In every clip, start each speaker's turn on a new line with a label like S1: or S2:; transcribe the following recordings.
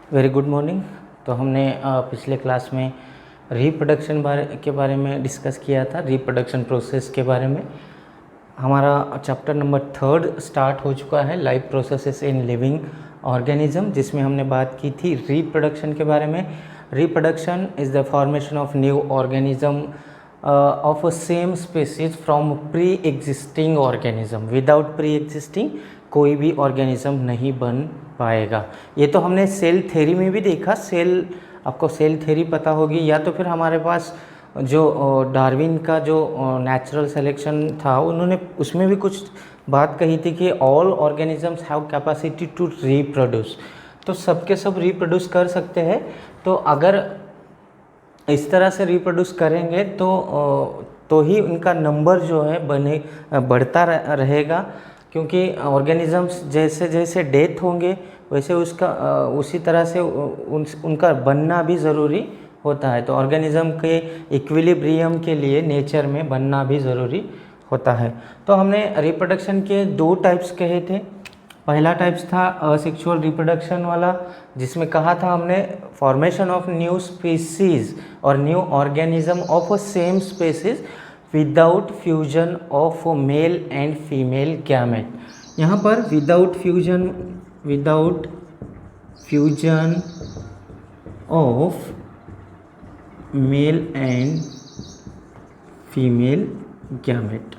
S1: Very good morning. तो हमने पिछले क्लास में रिप्रोडक्शन के बारे में डिस्कस किया था, रिप्रोडक्शन प्रोसेस के बारे में। हमारा चैप्टर नंबर 3 स्टार्ट हो चुका है, life processes in living organism, जिसमें हमने बात की थी रिप्रोडक्शन के बारे में। Reproduction is the formation of new organism of a same species from pre existing organism. Without pre existing कोई भी ऑर्गेनिज्म नहीं बन पाएगा। ये तो हमने सेल थ्योरी में भी देखा। सेल, आपको सेल थ्योरी पता होगी, या तो फिर हमारे पास जो डार्विन का जो नेचुरल सिलेक्शन था, उन्होंने उसमें भी कुछ बात कही थी कि all organisms have capacity to reproduce. तो सब के सब रिप्रोड्यूस कर सकते हैं। तो अगर इस तरह से रिप्रोड्यूस करेंगे तो ही उनका नंबर जो है बढ़ता रहेगा, क्योंकि ऑर्गेनिजम्स जैसे जैसे डेथ होंगे वैसे उसका उसी तरह से उनका बनना भी ज़रूरी होता है। तो ऑर्गेनिज्म के इक्विलिब्रियम के लिए नेचर में बनना भी ज़रूरी होता है। तो हमने रिप्रोडक्शन के 2 टाइप्स कहे थे। पहला टाइप्स था असेक्सुअल रिप्रोडक्शन वाला, जिसमें कहा था हमने फॉर्मेशन ऑफ न्यू स्पीसीज और new organism of a same species without fusion of male and female gamete. यहाँ पर without fusion of male and female gamete.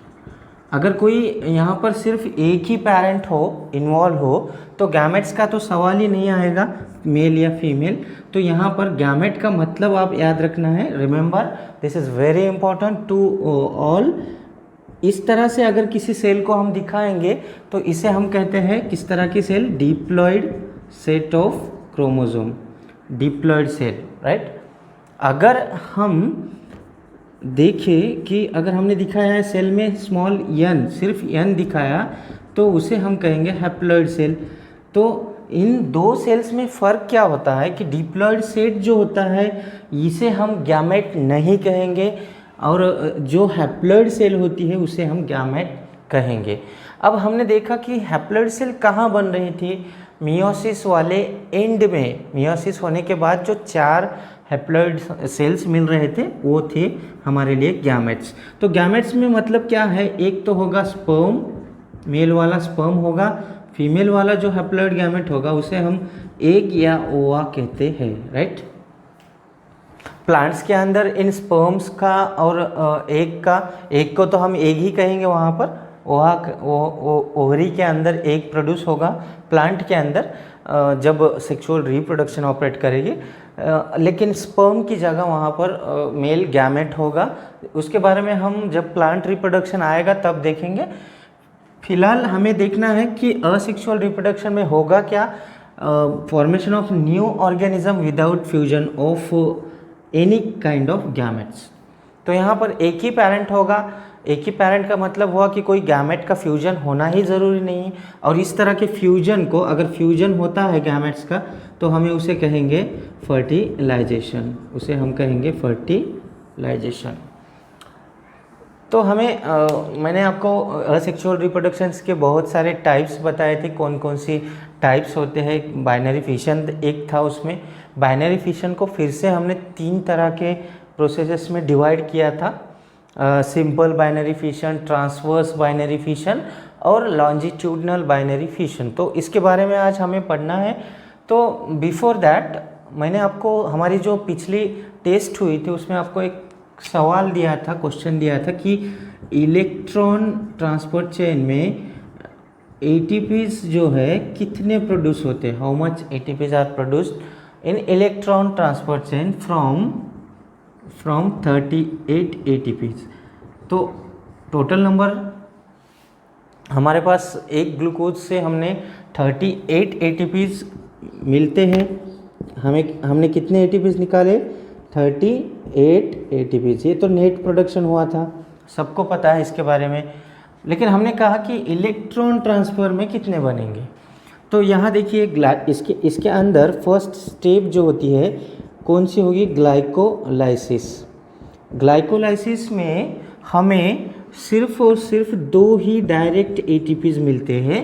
S1: अगर कोई यहाँ पर सिर्फ एक ही पेरेंट हो, इन्वॉल्व हो, तो गैमेट्स का तो सवाल ही नहीं आएगा, मेल या फीमेल। तो यहाँ पर गैमेट का मतलब आप याद रखना है। Remember, this is very important to all. इस तरह से अगर किसी सेल को हम दिखाएंगे तो इसे हम कहते हैं किस तरह की cell? Diploid set of chromosome, diploid cell, right. अगर हम देखिए कि अगर हमने दिखाया है सेल में स्मॉल n, सिर्फ n दिखाया, तो उसे हम कहेंगे हैप्लॉयड सेल। तो इन 2 सेल्स में फ़र्क क्या होता है कि डिप्लॉयड सेट जो होता है इसे हम गैमेट नहीं कहेंगे, और जो हैप्लॉयड सेल होती है उसे हम गैमेट कहेंगे। अब हमने देखा कि हैप्लॉयड सेल कहाँ बन रही थी? मियोसिस वाले एंड में, मियोसिस होने के बाद जो 4 हैप्लॉयड सेल्स मिल रहे थे वो थे हमारे लिए गैमेट्स। तो गैमेट्स में मतलब क्या है? एक तो होगा स्पर्म, मेल वाला स्पर्म होगा, फीमेल वाला जो हैप्लॉयड गैमेट होगा उसे हम एग या ओवा कहते हैं, राइट। प्लांट्स के अंदर इन स्पर्म्स का और एग को तो हम एग ही कहेंगे वहाँ पर। ओवरी के अंदर एग प्रोड्यूस होगा प्लांट के अंदर जब सेक्सुअल रिप्रोडक्शन ऑपरेट करेगी, लेकिन स्पर्म की जगह वहाँ पर मेल गैमेट होगा। उसके बारे में हम जब प्लांट रिप्रोडक्शन आएगा तब देखेंगे। फिलहाल हमें देखना है कि असेक्सुअल रिप्रोडक्शन में होगा क्या? Formation of new organism without fusion of any kind of gametes. तो यहाँ पर एक ही पेरेंट होगा। एक ही पेरेंट का मतलब हुआ कि कोई गैमेट का फ्यूजन होना ही ज़रूरी नहीं है। और इस तरह के फ्यूजन को, अगर फ्यूजन होता है गैमेट्स का, तो हमें उसे कहेंगे फर्टिलाइजेशन, उसे हम कहेंगे फर्टिलाइजेशन। तो मैंने आपको असेक्सुअल रिप्रोडक्शंस के बहुत सारे टाइप्स बताए थे, कौन कौन सी टाइप्स होते हैं। बाइनरी फिशन एक था, उसमें बाइनरी फिशन को फिर से हमने 3 तरह के प्रोसेसेस में डिवाइड किया था। Simple binary fission, transverse binary fission और लॉन्जिट्यूडनल बाइनरी फिशन। तो इसके बारे में आज हमें पढ़ना है। तो बिफोर दैट मैंने आपको, हमारी जो पिछली टेस्ट हुई थी उसमें आपको एक सवाल दिया था, क्वेश्चन दिया था कि इलेक्ट्रॉन ट्रांसपोर्ट चेन में एटीपीज जो है कितने प्रोड्यूस होते हैं? How much ATPs are produced in electron transport chain from 38 ATPs। तो टोटल नंबर हमारे पास एक ग्लूकोज से हमने 38 ATPs मिलते हैं। हमने कितने ATPs निकाले? 38 ATPs। ये तो नेट प्रोडक्शन हुआ था, सबको पता है इसके बारे में। लेकिन हमने कहा कि इलेक्ट्रॉन ट्रांसफ़र में कितने बनेंगे। तो यहाँ देखिए इसके अंदर फर्स्ट स्टेप जो होती है कौन सी होगी? ग्लाइकोलाइसिस। ग्लाइकोलाइसिस में हमें सिर्फ और सिर्फ 2 ही डायरेक्ट ATPs मिलते हैं,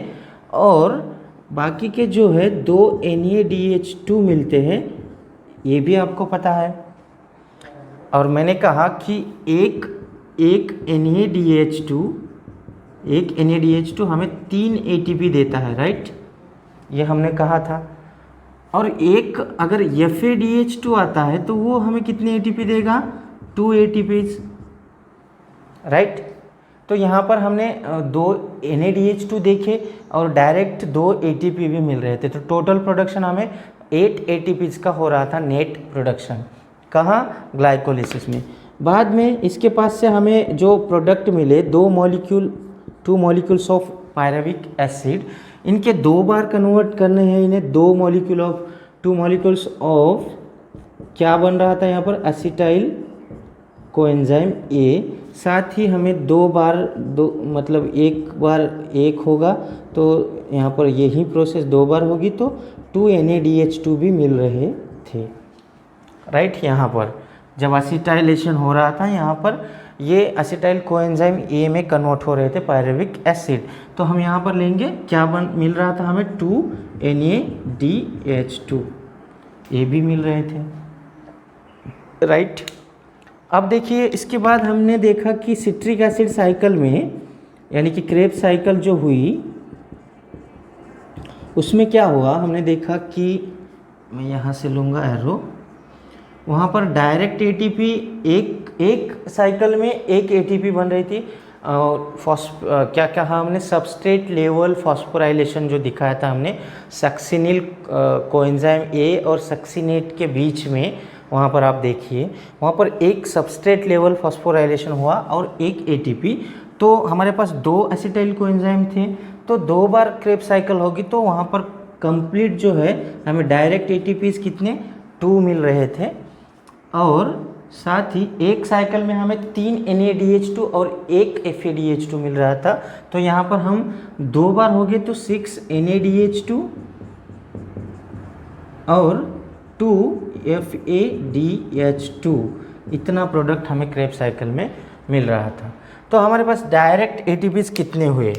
S1: और बाकी के जो है 2 NADH2 मिलते हैं, ये भी आपको पता है। और मैंने कहा कि एक NADH2 हमें 3 ATP देता है, राइट, ये हमने कहा था। और एक अगर FADH2 आता है तो वो हमें कितने ATP देगा? 2 ATPs, राइट। तो यहाँ पर हमने 2 NADH2 देखे और डायरेक्ट 2 ATP भी मिल रहे थे, तो टोटल प्रोडक्शन हमें 8 ATPs का हो रहा था, नेट प्रोडक्शन। कहाँ? ग्लाइकोलिसिस में। बाद में इसके पास से हमें जो प्रोडक्ट मिले 2 मॉलिक्यूल्स ऑफ पायरुविक एसिड, इनके 2 बार कन्वर्ट करने हैं इन्हें, 2 मॉलिक्यूल्स ऑफ क्या बन रहा था यहाँ पर? Acetyl coenzyme A. साथ ही हमें 2 बार मतलब एक बार एक होगा, तो यहाँ पर यही प्रोसेस 2 बार होगी, तो 2 NADH2 भी मिल रहे थे, राइट। यहाँ पर जब एसिटाइलेशन हो रहा था, यहाँ पर ये एसिटाइल कोएंजाइम ए में कन्वर्ट हो रहे थे पायरुविक एसिड, तो हम यहाँ पर लेंगे क्या मिल रहा था हमें? 2 NADH2, ये भी मिल रहे थे, राइट। अब देखिए इसके बाद हमने देखा कि सिट्रिक एसिड साइकिल में, यानी कि क्रेब्स साइकिल जो हुई, उसमें क्या हुआ, हमने देखा कि मैं यहाँ से लूँगा एरो, वहाँ पर डायरेक्ट ATP एक साइकिल में एक ATP बन रही थी। और क्या कहा हमने? सबस्ट्रेट लेवल फॉस्फोराइलेशन जो दिखाया था हमने, सक्सिनिल कोएंजाइम ए और सक्सिनेट के बीच में, वहाँ पर आप देखिए वहाँ पर एक सबस्ट्रेट लेवल फॉस्फोराइलेशन हुआ और एक ATP। तो हमारे पास 2 एसिटाइल कोएंजाइम थे, तो 2 बार क्रेब्स साइकिल होगी, तो वहाँ पर कंप्लीट जो है हमें डायरेक्ट ATPs कितने? 2 मिल रहे थे। और साथ ही एक साइकिल में हमें 3 NADH2 और 1 FADH2 मिल रहा था, तो यहाँ पर हम 2 बार हो गए तो 6 NADH2 और 2 FADH2, इतना प्रोडक्ट हमें क्रेब्स साइकिल में मिल रहा था। तो हमारे पास डायरेक्ट ATPs कितने हुए?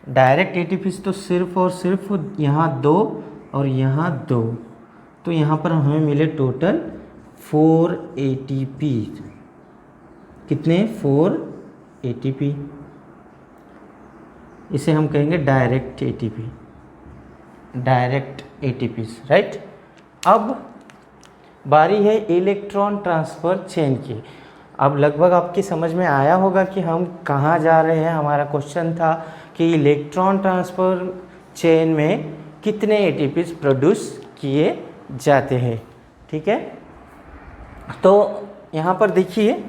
S1: डायरेक्ट ATPs तो सिर्फ और सिर्फ यहाँ 2 और यहाँ 2, तो यहाँ पर हमें मिले टोटल 4 ATP। कितने? 4 ATP। इसे हम कहेंगे डायरेक्ट ATPs, राइट। अब बारी है इलेक्ट्रॉन ट्रांसफ़र चेन की। अब लगभग आपकी समझ में आया होगा कि हम कहाँ जा रहे हैं। हमारा क्वेश्चन था कि इलेक्ट्रॉन ट्रांसफ़र चेन में कितने ATPs प्रोड्यूस किए जाते हैं, ठीक है। तो यहाँ पर देखिए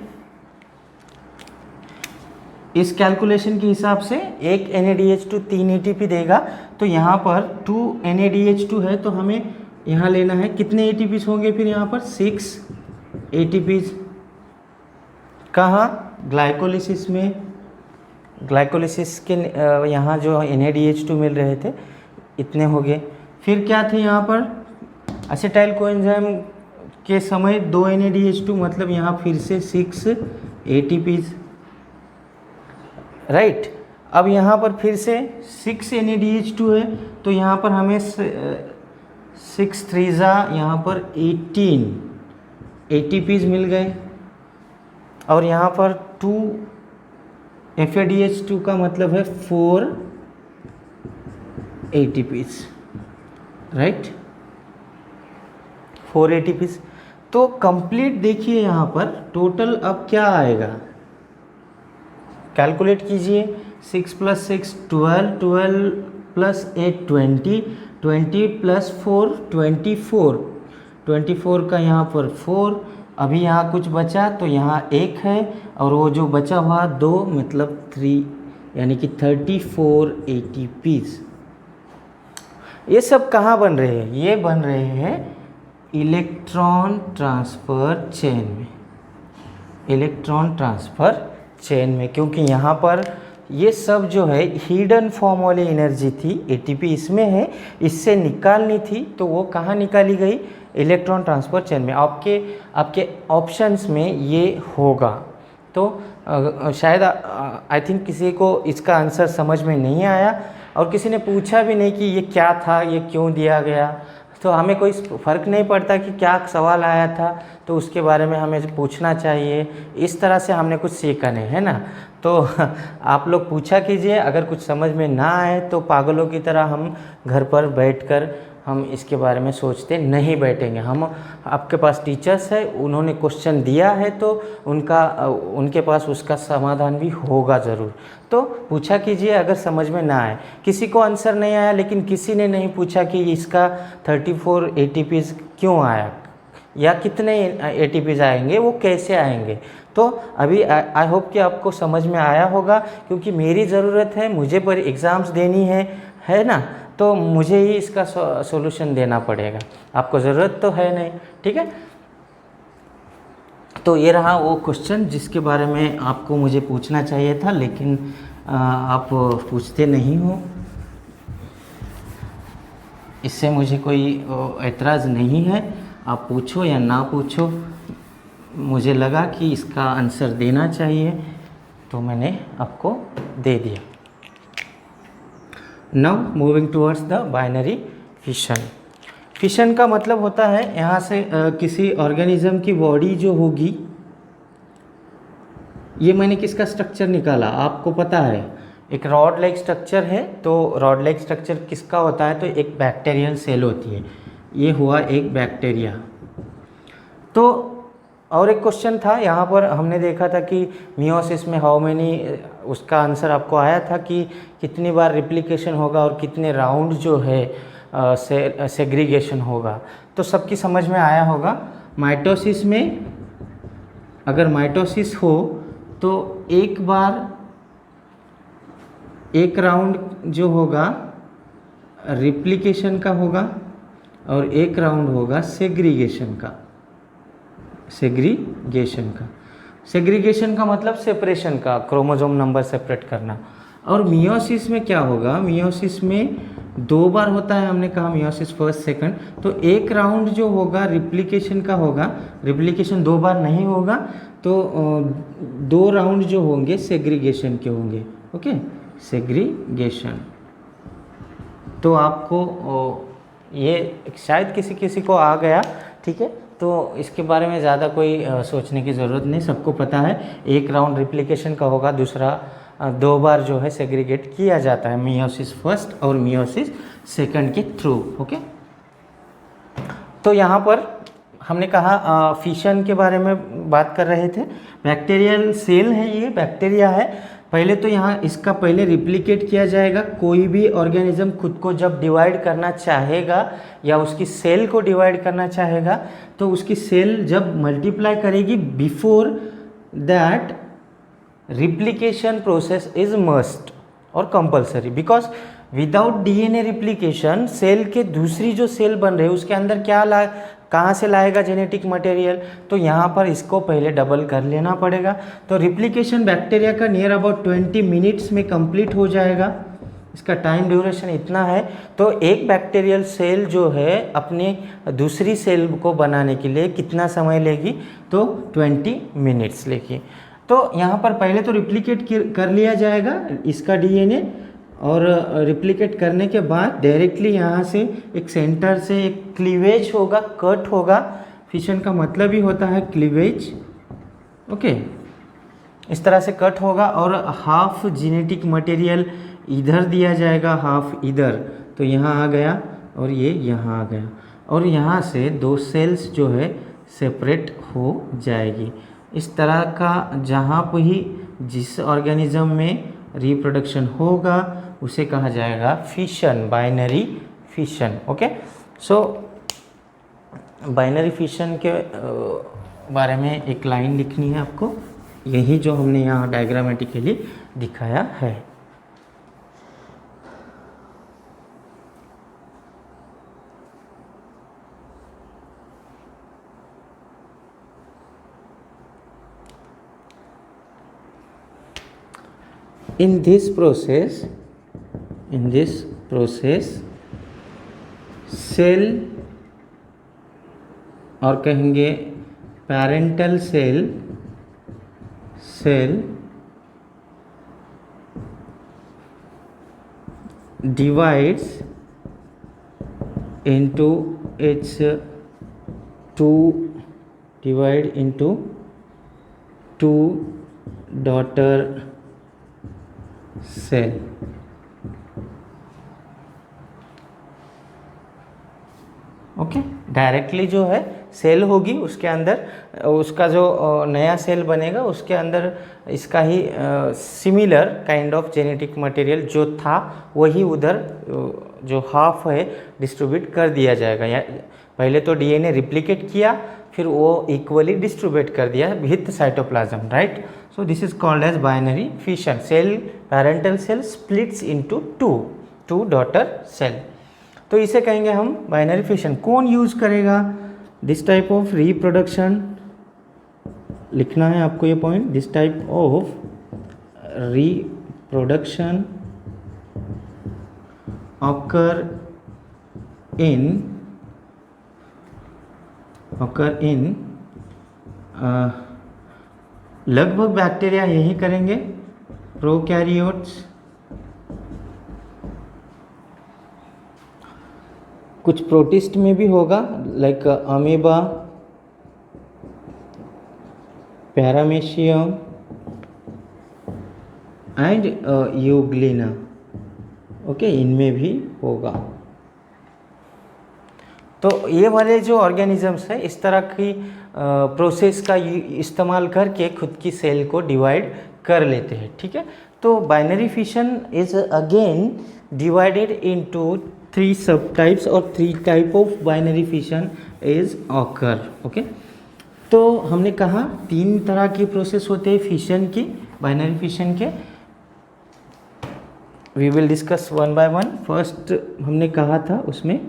S1: इस कैलकुलेशन के हिसाब से एक NADH2 3 ATP देगा, तो यहाँ पर 2 NADH2 है, तो हमें यहाँ लेना है कितने ATPs होंगे? फिर यहाँ पर 6 ATPs। कहाँ? ग्लाइकोलिसिस में। ग्लाइकोलिसिस के यहाँ जो NADH2 मिल रहे थे इतने हो गए। फिर क्या थे यहाँ पर? एसिटाइल कोएंजाइम के समय 2 NADH2, मतलब यहाँ फिर से 6 ATPs, राइट। अब यहाँ पर फिर से 6 NADH2 है, तो यहाँ पर हमें 6 3 यहाँ पर 18 ATPs मिल गए। और यहाँ पर 2 FADH2 का मतलब है 4 ATPs, राइट, 4 ATPs। तो कंप्लीट देखिए यहाँ पर टोटल अब क्या आएगा, कैलकुलेट कीजिए। 6 + 6 12, 12 + 8 20, 20 + 4 24, 24 का यहाँ पर 4। अभी यहाँ कुछ बचा तो यहाँ 1 है, और वो जो बचा हुआ 2 मतलब 3, यानी कि 34 ATPs। ये सब कहाँ बन रहे हैं? ये बन रहे हैं इलेक्ट्रॉन ट्रांसफ़र चेन में, इलेक्ट्रॉन ट्रांसफ़र चेन में, क्योंकि यहाँ पर ये सब जो है हिडन फॉर्म वाली एनर्जी थी, ATP इसमें है, इससे निकालनी थी, तो वो कहाँ निकाली गई? इलेक्ट्रॉन ट्रांसफ़र चेन में। आपके ऑप्शंस में ये होगा। तो शायद आई थिंक किसी को इसका आंसर समझ में नहीं आया, और किसी ने पूछा भी नहीं कि ये क्या था, ये क्यों दिया गया, तो हमें कोई फ़र्क नहीं पड़ता कि क्या सवाल आया था, तो उसके बारे में हमें पूछना चाहिए। इस तरह से हमने कुछ सीखा नहीं, है ना। तो आप लोग पूछा कीजिए, अगर कुछ समझ में ना आए तो पागलों की तरह हम घर पर बैठकर हम इसके बारे में सोचते नहीं बैठेंगे। हम आपके पास टीचर्स है, उन्होंने क्वेश्चन दिया है तो उनके पास उसका समाधान भी होगा ज़रूर। तो पूछा कीजिए अगर समझ में ना आए। किसी को आंसर नहीं आया लेकिन किसी ने नहीं पूछा कि इसका 34 ATPs क्यों आया या कितने ATPs आएंगे, वो कैसे आएंगे। तो अभी आई होप कि आपको समझ में आया होगा, क्योंकि मेरी ज़रूरत है, मुझे पर एग्ज़ाम्स देनी है ना, तो मुझे ही इसका सॉल्यूशन देना पड़ेगा, आपको ज़रूरत तो है नहीं, ठीक है। तो ये रहा वो क्वेश्चन जिसके बारे में आपको मुझे पूछना चाहिए था, लेकिन आप पूछते नहीं हो। इससे मुझे कोई एतराज़ नहीं है, आप पूछो या ना पूछो, मुझे लगा कि इसका आंसर देना चाहिए तो मैंने आपको दे दिया। Now moving towards the binary fission. Fission का मतलब होता है यहाँ से किसी ऑर्गेनिज्म की बॉडी जो होगी, ये मैंने किसका स्ट्रक्चर निकाला आपको पता है, एक रॉड लाइक स्ट्रक्चर है। तो रॉड लाइक स्ट्रक्चर किसका होता है, तो एक बैक्टीरियल सेल होती है, ये हुआ एक बैक्टीरिया। तो और एक क्वेश्चन था यहाँ पर, हमने देखा था कि मियोसिस में हाउ मेनी, उसका आंसर आपको आया था कि कितनी बार रिप्लिकेशन होगा और कितने राउंड जो है सेग्रीगेशन होगा। तो सबकी समझ में आया होगा। माइटोसिस में अगर माइटोसिस हो तो एक बार एक राउंड जो होगा रिप्लिकेशन का होगा और एक राउंड होगा सेग्रीगेशन का। सेग्रीगेशन का मतलब सेपरेशन का, क्रोमोसोम नंबर सेपरेट करना। और मियोसिस में क्या होगा, मियोसिस में 2 बार होता है, हमने कहा मियोसिस फर्स्ट सेकंड, तो एक राउंड जो होगा रिप्लिकेशन का होगा, रिप्लिकेशन 2 बार नहीं होगा, तो 2 राउंड जो होंगे सेग्रीगेशन के होंगे। Okay, segregation. तो आपको ये शायद किसी किसी को आ गया, ठीक है। तो इसके बारे में ज़्यादा कोई सोचने की ज़रूरत नहीं, सबको पता है। एक राउंड रिप्लिकेशन का होगा, दूसरा 2 बार जो है सेग्रीगेट किया जाता है, मियोसिस फर्स्ट और मियोसिस सेकंड के थ्रू। ओके, तो यहाँ पर हमने कहा फिशन के बारे में बात कर रहे थे। बैक्टीरियल सेल है, ये बैक्टीरिया है। पहले तो यहाँ इसका पहले रिप्लिकेट किया जाएगा। कोई भी ऑर्गेनिज्म खुद को जब डिवाइड करना चाहेगा या उसकी सेल को डिवाइड करना चाहेगा, तो उसकी सेल जब मल्टीप्लाई करेगी, before that replication process is must और compulsory, because without DNA replication cell के दूसरी जो सेल बन रही है उसके अंदर कहाँ से लाएगा जेनेटिक मटेरियल, तो यहाँ पर इसको पहले डबल कर लेना पड़ेगा। तो रिप्लिकेशन बैक्टीरिया का नियर अबाउट 20 मिनट्स में कंप्लीट हो जाएगा, इसका टाइम ड्यूरेशन इतना है। तो एक बैक्टीरियल सेल जो है अपने दूसरी सेल को बनाने के लिए कितना समय लेगी, तो 20 मिनट्स लेगी। तो यहाँ पर पहले तो रिप्लिकेट कर लिया जाएगा इसका DNA, और रिप्लिकेट करने के बाद डायरेक्टली यहाँ से एक सेंटर से एक क्लीवेज होगा, कट होगा। फिशन का मतलब ही होता है क्लीवेज। ओके, इस तरह से कट होगा और हाफ जेनेटिक मटेरियल इधर दिया जाएगा, हाफ इधर। तो यहाँ आ गया और ये यहाँ आ गया, और यहाँ से 2 सेल्स जो है सेपरेट हो जाएगी। इस तरह का जहाँ पर ही जिस ऑर्गेनिज्म में रिप्रोडक्शन होगा उसे कहा जाएगा फिशन, बाइनरी फिशन। ओके, सो बाइनरी फिशन के बारे में एक लाइन लिखनी है आपको, यही जो हमने यहाँ डायग्रामेटिकली दिखाया है। In this process सेल, और कहेंगे parental cell divides into its two daughter cell. Okay, directly जो है सेल होगी उसके अंदर, उसका जो नया सेल बनेगा उसके अंदर इसका ही similar kind of genetic material जो था वही उधर जो हाफ है डिस्ट्रीब्यूट कर दिया जाएगा। या पहले तो डीएनए रिप्लिकेट किया, फिर वो इक्वली डिस्ट्रीब्यूट कर दिया with cytoplasm, right. So this is called as binary fission. Cell, parental cell splits into two daughter cell, तो इसे कहेंगे हम बाइनरी फिशन। कौन यूज करेगा दिस टाइप ऑफ रिप्रोडक्शन? लिखना है आपको ये point, this type of reproduction occur in लगभग बैक्टीरिया यही करेंगे, प्रोकैरियोट्स, कुछ प्रोटिस्ट में भी होगा like amoeba, paramecium and euglena, okay, इनमें भी होगा। तो ये वाले जो ऑर्गेनिजम्स है इस तरह की प्रोसेस का इस्तेमाल करके खुद की सेल को डिवाइड कर लेते हैं, ठीक है। तो binary fission is again divided into 3 सब टाइप्स और 3 type of binary fission is occur, okay. तो हमने कहा 3 तरह की प्रोसेस होते हैं फिशन की, बाइनरी फिशन के। We will discuss one by one. First हमने कहा था उसमें,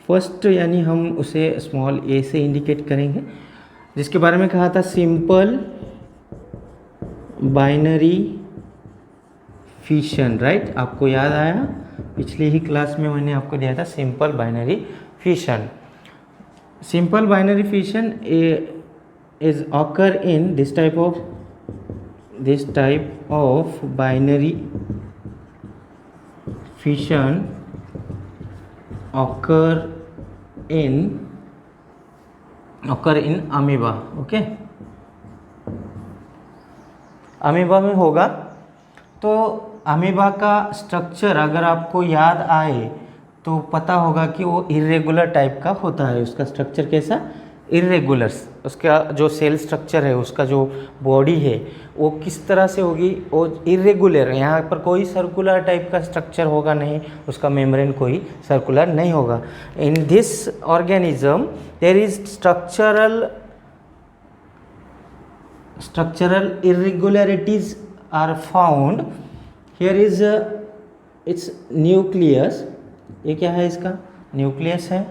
S1: फर्स्ट यानी हम उसे स्मॉल ए से इंडिकेट करेंगे, जिसके बारे में कहा था सिंपल बाइनरी फिशन, राइट। आपको याद आया, पिछली ही क्लास में मैंने आपको दिया था simple binary fission. Simple binary fission is occur in this type of binary fission occur in amoeba, okay. Amoeba में होगा। तो अमीबा का स्ट्रक्चर अगर आपको याद आए तो पता होगा कि वो इरेगुलर टाइप का होता है। उसका स्ट्रक्चर कैसा? इरेगुलर। उसका जो सेल स्ट्रक्चर है, उसका जो बॉडी है वो किस तरह से होगी? वो इरेगुलर, यहाँ पर कोई सर्कुलर टाइप का स्ट्रक्चर होगा नहीं, उसका मेम्ब्रेन कोई सर्कुलर नहीं होगा। In this organism there is structural irregularities are found. Here is its nucleus. ये क्या है? इसका न्यूक्लियस है,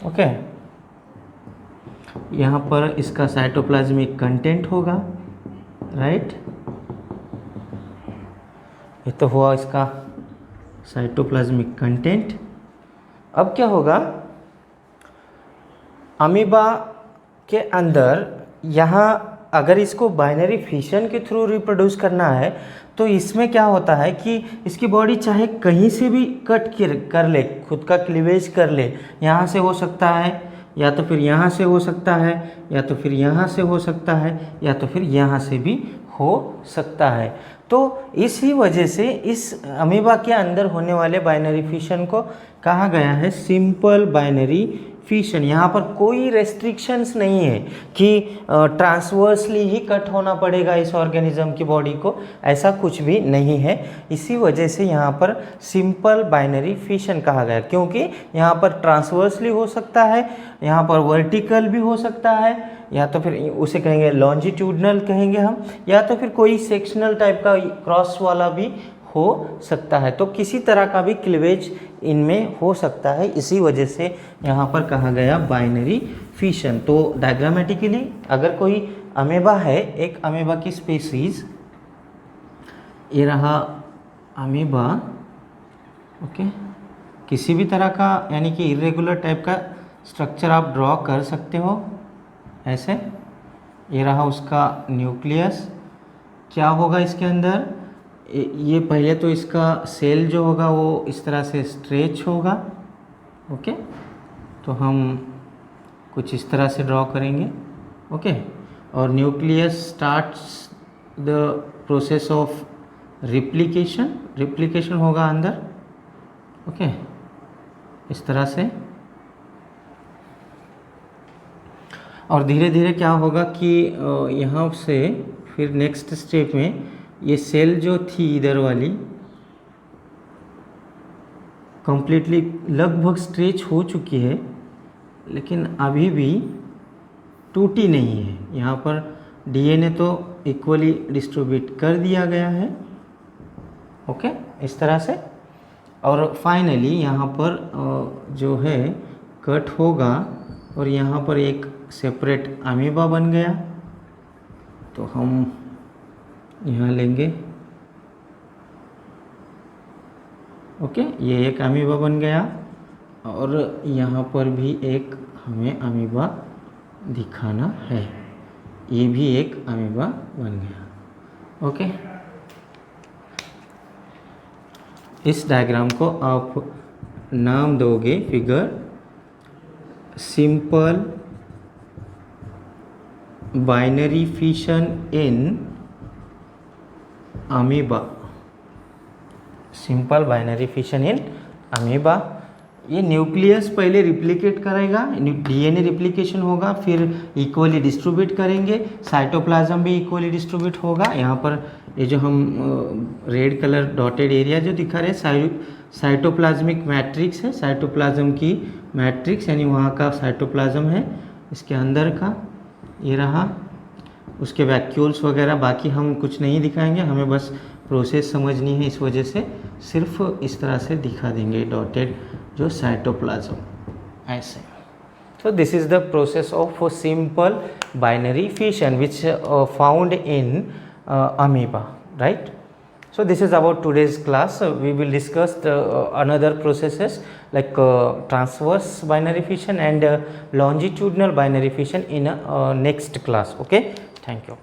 S1: ओके। यहाँ पर इसका साइटोप्लाज्मिक कंटेंट होगा, राइट। ये तो हुआ इसका साइटोप्लाज्मिक कंटेंट। अब क्या होगा? अमीबा के अंदर यहाँ अगर इसको बाइनरी फिशन के थ्रू रिप्रोड्यूस करना है तो इसमें क्या होता है कि इसकी बॉडी चाहे कहीं से भी कट कर ले, खुद का क्लीवेज कर ले। यहाँ से हो सकता है, या तो फिर यहाँ से हो सकता है, या तो फिर यहाँ से हो सकता है, या तो फिर यहाँ से भी हो सकता है। तो इसी वजह से इस अमीबा के अंदर होने वाले बाइनरी फिशन को कहा गया है सिंपल बाइनरी फिशन। यहाँ पर कोई रेस्ट्रिक्शंस नहीं है कि ट्रांसवर्सली ही कट होना पड़ेगा इस ऑर्गेनिज्म की बॉडी को, ऐसा कुछ भी नहीं है। इसी वजह से यहाँ पर सिंपल बाइनरी फिशन कहा गया, क्योंकि यहाँ पर ट्रांसवर्सली हो सकता है, यहाँ पर वर्टिकल भी हो सकता है, या तो फिर उसे कहेंगे लॉन्जिट्यूडनल कहेंगे हम, या तो फिर कोई सेक्शनल टाइप का क्रॉस वाला भी हो सकता है। तो किसी तरह का भी क्लीवेज इनमें हो सकता है, इसी वजह से यहाँ पर कहा गया बाइनरी फिशन। तो डायग्रामेटिकली अगर कोई अमीबा है, एक अमीबा की स्पीसीज, ये रहा अमीबा, ओके। किसी भी तरह का यानी कि इरेगुलर टाइप का स्ट्रक्चर आप ड्रॉ कर सकते हो ऐसे। ये रहा उसका न्यूक्लियस। क्या होगा इसके अंदर? ये पहले तो इसका सेल जो होगा वो इस तरह से स्ट्रेच होगा, ओके। तो हम कुछ इस तरह से ड्रॉ करेंगे, ओके। और nucleus starts the process of replication होगा अंदर, ओके, इस तरह से। और धीरे धीरे क्या होगा कि यहाँ से फिर नेक्स्ट स्टेप में ये सेल जो थी इधर वाली कंप्लीटली लगभग स्ट्रेच हो चुकी है, लेकिन अभी भी टूटी नहीं है। यहाँ पर डीएनए तो इक्वली डिस्ट्रीब्यूट कर दिया गया है, ओके, इस तरह से। और फाइनली यहाँ पर जो है कट होगा और यहाँ पर एक सेपरेट अमीबा बन गया। तो हम यहाँ लेंगे, ओके, ये एक अमीबा बन गया और यहाँ पर भी एक हमें अमीबा दिखाना है, ये भी एक अमीबा बन गया, ओके। इस डायग्राम को आप नाम दोगे figure simple binary fission in amoeba, simple binary fission in amoeba. ये न्यूक्लियस पहले रिप्लिकेट करेगा, डीएनए रिप्लिकेशन होगा, फिर इक्वली डिस्ट्रीब्यूट करेंगे, साइटोप्लाज्म भी इक्वली डिस्ट्रीब्यूट होगा। यहाँ पर ये जो हम रेड कलर डॉटेड एरिया जो दिखा रहे हैं साइटोप्लाज्मिक मैट्रिक्स है, साइटोप्लाज्म की मैट्रिक्स यानी वहाँ का साइटोप्लाज्म है, इसके अंदर का ये रहा। उसके वैक्यूल्स वगैरह बाकी हम कुछ नहीं दिखाएंगे, हमें बस प्रोसेस समझनी है, इस वजह से सिर्फ इस तरह से दिखा देंगे डॉटेड जो साइटोप्लाज्म ऐसे। So this is the process of simple binary fission which found in amoeba, right? So this is about today's class. We will discuss another processes like transverse binary fission and longitudinal binary fission in next class. Okay, thank you.